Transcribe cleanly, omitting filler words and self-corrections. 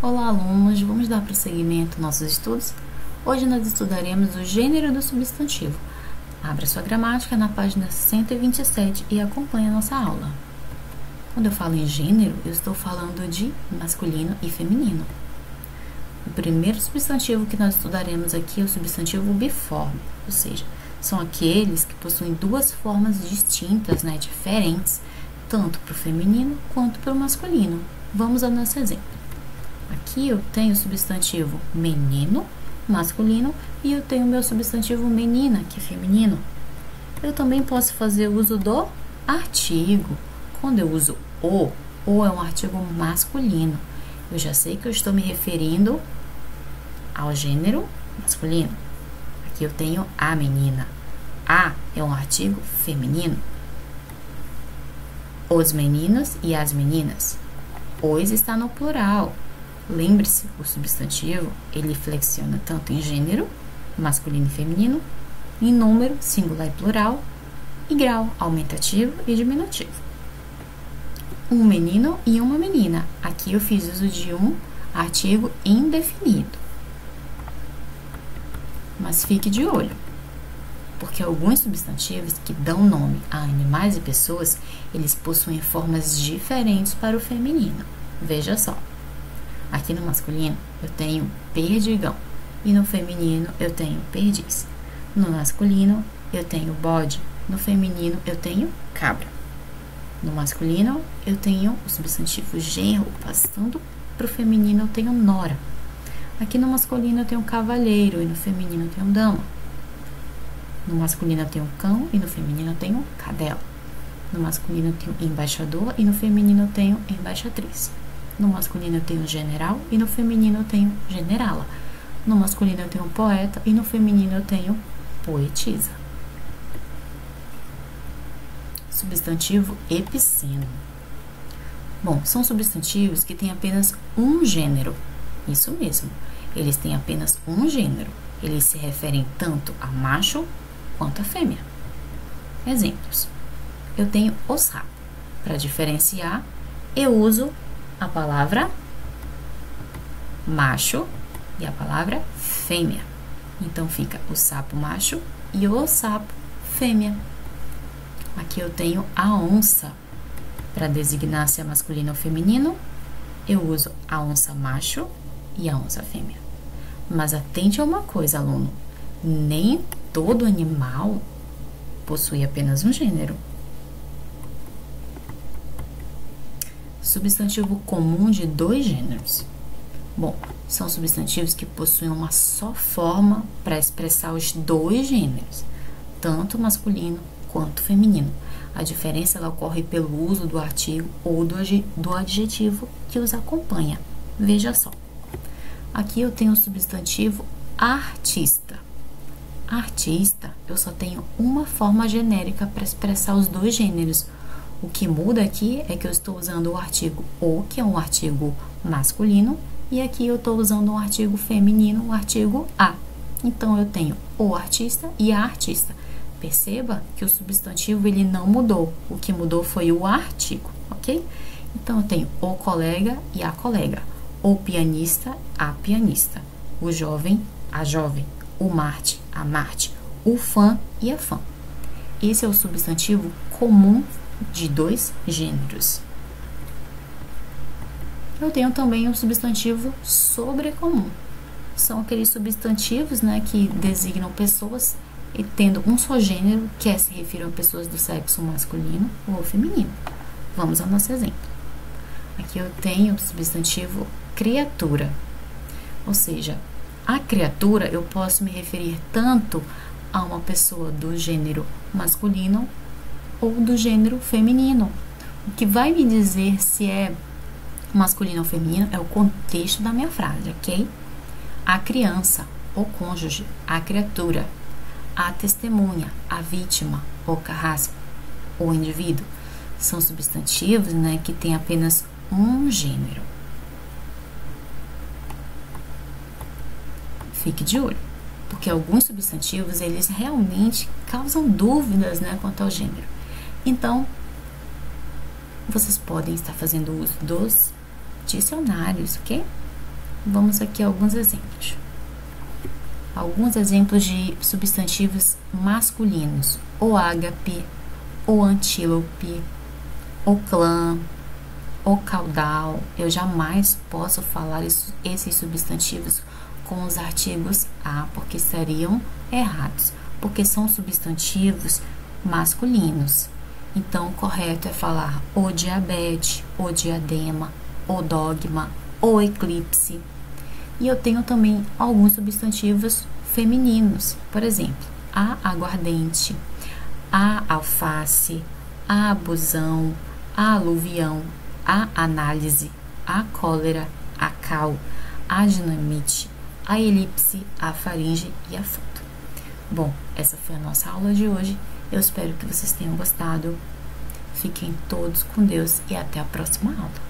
Olá, alunos! Vamos dar prosseguimento aos nossos estudos? Hoje nós estudaremos o gênero do substantivo. Abra sua gramática na página 127 e acompanhe a nossa aula. Quando eu falo em gênero, eu estou falando de masculino e feminino. O primeiro substantivo que nós estudaremos aqui é o substantivo biforme, ou seja, são aqueles que possuem duas formas distintas, diferentes, tanto para o feminino quanto para o masculino. Vamos ao nosso exemplo. Aqui eu tenho o substantivo menino, masculino, e eu tenho o meu substantivo menina, que é feminino. Eu também posso fazer uso do artigo. Quando eu uso o é um artigo masculino. Eu já sei que eu estou me referindo ao gênero masculino. Aqui eu tenho a menina. A é um artigo feminino. Os meninos e as meninas. Os está no plural. Lembre-se, o substantivo, ele flexiona tanto em gênero, masculino e feminino, em número, singular e plural, e grau, aumentativo e diminutivo. Um menino e uma menina. Aqui eu fiz uso de um artigo indefinido. Mas fique de olho, porque alguns substantivos que dão nome a animais e pessoas, eles possuem formas diferentes para o feminino. Veja só. Aqui no masculino, eu tenho perdigão. E no feminino, eu tenho perdiz. No masculino, eu tenho bode. No feminino, eu tenho cabra. No masculino, eu tenho o substantivo genro. Passando para o feminino, eu tenho nora. Aqui no masculino, eu tenho cavalheiro. E no feminino, eu tenho dama. No masculino, eu tenho cão. E no feminino, eu tenho cadela. No masculino, eu tenho embaixador. E no feminino, eu tenho embaixatriz. No masculino eu tenho general e no feminino eu tenho generala. No masculino eu tenho poeta e no feminino eu tenho poetisa. Substantivo epiceno. Bom, são substantivos que têm apenas um gênero. Isso mesmo, eles têm apenas um gênero. Eles se referem tanto a macho quanto a fêmea. Exemplos. Eu tenho o sapo. Para diferenciar, eu uso a palavra macho e a palavra fêmea. Então, fica o sapo macho e o sapo fêmea. Aqui eu tenho a onça. Para designar se é masculino ou feminino, eu uso a onça macho e a onça fêmea. Mas atente a uma coisa, aluno. Nem todo animal possui apenas um gênero. Substantivo comum de dois gêneros. Bom, são substantivos que possuem uma só forma para expressar os dois gêneros, tanto masculino quanto feminino. A diferença ela ocorre pelo uso do artigo ou do adjetivo que os acompanha. Veja só. Aqui eu tenho o substantivo artista. Artista, eu só tenho uma forma genérica para expressar os dois gêneros. O que muda aqui é que eu estou usando o artigo o, que é um artigo masculino, e aqui eu estou usando um artigo feminino, o artigo a. Então, eu tenho o artista e a artista. Perceba que o substantivo ele não mudou. O que mudou foi o artigo, ok? Então, eu tenho o colega e a colega. O pianista, a pianista. O jovem, a jovem. O Marte, a Marte. O fã e a fã. Esse é o substantivo comum de dois gêneros. Eu tenho também o substantivo sobrecomum. São aqueles substantivos, que designam pessoas e tendo um só gênero, que se refiram a pessoas do sexo masculino ou feminino. Vamos ao nosso exemplo. Aqui eu tenho o substantivo criatura. Ou seja, a criatura eu posso me referir tanto a uma pessoa do gênero masculino ou do gênero feminino. O que vai me dizer se é masculino ou feminino é o contexto da minha frase, ok? A criança, o cônjuge, a criatura, a testemunha, a vítima, o carrasco, o indivíduo, são substantivos, que têm apenas um gênero. Fique de olho, porque alguns substantivos, eles realmente causam dúvidas, quanto ao gênero. Então, vocês podem estar fazendo uso dos dicionários, ok? Vamos aqui a alguns exemplos. Alguns exemplos de substantivos masculinos: o ágape, o antílope, o clã, o caudal. Eu jamais posso falar esses substantivos com os artigos a, porque seriam errados, porque são substantivos masculinos. Então, o correto é falar o diabetes, o diadema, o dogma, o eclipse. E eu tenho também alguns substantivos femininos, por exemplo, a aguardente, a alface, a abusão, a aluvião, a análise, a cólera, a cal, a dinamite, a elipse, a faringe e a foto. Bom, essa foi a nossa aula de hoje. Eu espero que vocês tenham gostado. Fiquem todos com Deus e até a próxima aula.